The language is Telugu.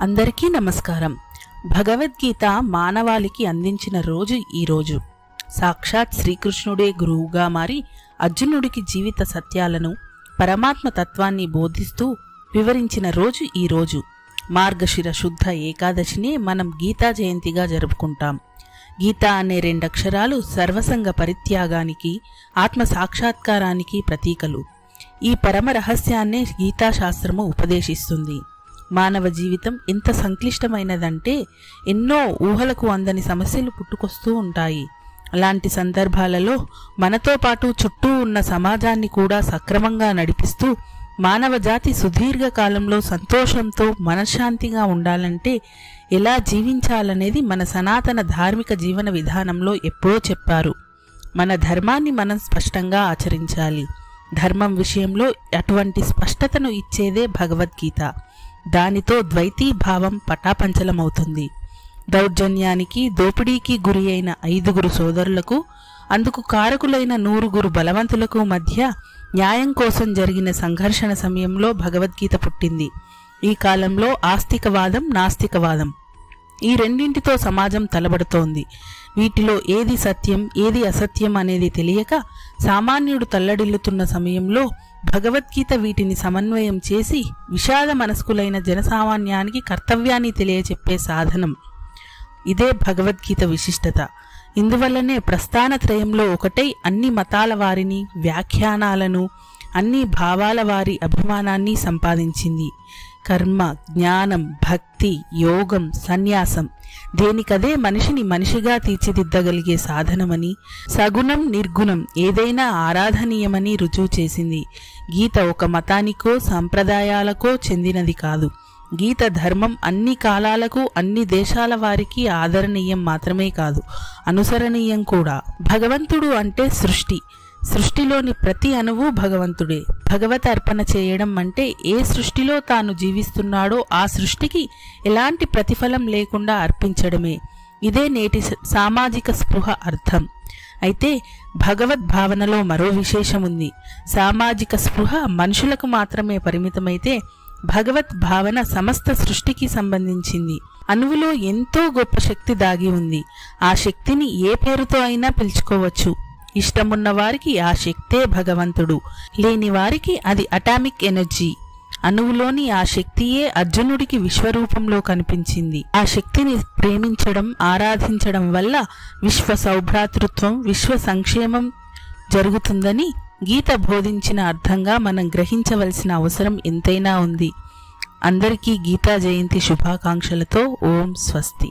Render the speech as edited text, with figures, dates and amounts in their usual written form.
అందరికీ నమస్కారం. భగవద్గీత మానవాళికి అందించిన రోజు ఈ రోజు. సాక్షాత్ శ్రీకృష్ణుడే గురువుగా మారి అర్జునుడికి జీవిత సత్యాలను, పరమాత్మ తత్వాన్ని బోధిస్తూ వివరించిన రోజు ఈ రోజు. మార్గశిర శుద్ధ ఏకాదశిని మనం గీతా జయంతిగా జరుపుకుంటాం. గీత అనే రెండక్షరాలు సర్వసంగ పరిత్యాగానికి, ఆత్మ సాక్షాత్కారానికి ప్రతీకలు. ఈ పరమ రహస్యాన్నే గీతాశాస్త్రము ఉపదేశిస్తుంది. మానవ జీవితం ఎంత సంక్లిష్టమైనదంటే ఎన్నో ఊహలకు అందని సమస్యలు పుట్టుకొస్తూ ఉంటాయి. అలాంటి సందర్భాలలో మనతో పాటు చుట్టూ ఉన్న సమాజాన్ని కూడా సక్రమంగా నడిపిస్తూ మానవ జాతి సుదీర్ఘ కాలంలో సంతోషంతో మనశ్శాంతిగా ఉండాలంటే ఎలా జీవించాలనేది మన సనాతన ధార్మిక జీవన విధానంలో ఎప్పుడో చెప్పారు. మన ధర్మాన్ని మనం స్పష్టంగా ఆచరించాలి. ధర్మం విషయంలో అటువంటి స్పష్టతను ఇచ్చేదే భగవద్గీత. దానితో ద్వైతీ భావం పటాపంచలమవుతుంది. దౌర్జన్యానికి, దోపిడీకి గురి అయిన 5 సోదరులకు, అందుకు కారకులైన 100 బలవంతులకు మధ్య న్యాయం కోసం జరిగిన సంఘర్షణ సమయంలో భగవద్గీత పుట్టింది. ఈ కాలంలో ఆస్తికవాదం, నాస్తికవాదం ఈ రెండింటితో సమాజం తలబడుతోంది. వీటిలో ఏది సత్యం, ఏది అసత్యం అనేది తెలియక సామాన్యుడు తల్లడిల్లుతున్న సమయంలో భగవద్గీత వీటిని సమన్వయం చేసి విషాద మనస్కులైన జనసామాన్యానికి కర్తవ్యాన్ని తెలియచెప్పే సాధనం. ఇదే భగవద్గీత విశిష్టత. ఇందువల్లనే ప్రస్థానత్రయంలో ఒకటై అన్ని మతాల వారిని, వ్యాఖ్యానాలను, అన్ని భావాల వారి అభిమానాన్ని సంపాదించింది. కర్మ, జ్ఞానం, భక్తి, యోగం, సన్యాసం దేనికదే మనిషిని మనిషిగా తీర్చిదిద్దగలిగే సాధనమని, సగుణం నిర్గుణం ఏదైనా ఆరాధనీయమని రుజువు చేసింది. గీత ఒక మతానికో సంప్రదాయాలకో చెందినది కాదు. గీత ధర్మం అన్ని కాలాలకు, అన్ని దేశాల వారికి ఆదరణీయం మాత్రమే కాదు, అనుసరణీయం కూడా. భగవంతుడు అంటే సృష్టి. సృష్టిలోని ప్రతి అణువు భగవంతుడే. భగవత్ అర్పణ చేయడం అంటే ఏ సృష్టిలో తాను జీవిస్తున్నాడో ఆ సృష్టికి ఎలాంటి ప్రతిఫలం లేకుండా అర్పించడమే. ఇదే నేటి సామాజిక స్పృహ అర్థం. అయితే భగవద్భావనలో మరో విశేషం ఉంది. సామాజిక స్పృహ మనుషులకు మాత్రమే పరిమితమైతే భగవద్భావన సమస్త సృష్టికి సంబంధించింది. అణువులో ఎంతో గొప్ప శక్తి దాగి ఉంది. ఆ శక్తిని ఏ పేరుతో అయినా పిలుచుకోవచ్చు. ఇష్టమున్న వారికి ఆ శక్తే భగవంతుడు, లేని వారికి అది అటామిక్ ఎనర్జీ. అణువులోని ఆ శక్తియే అర్జునుడికి విశ్వరూపంలో కనిపించింది. ఆ శక్తిని ప్రేమించడం, ఆరాధించడం వల్ల విశ్వ సౌభ్రాతృత్వం, విశ్వ సంక్షేమం జరుగుతుందని గీత బోధించిన అర్థంగా మనం గ్రహించవలసిన అవసరం ఎంతైనా ఉంది. అందరికీ గీతా జయంతి శుభాకాంక్షలతో. ఓం స్వస్తి.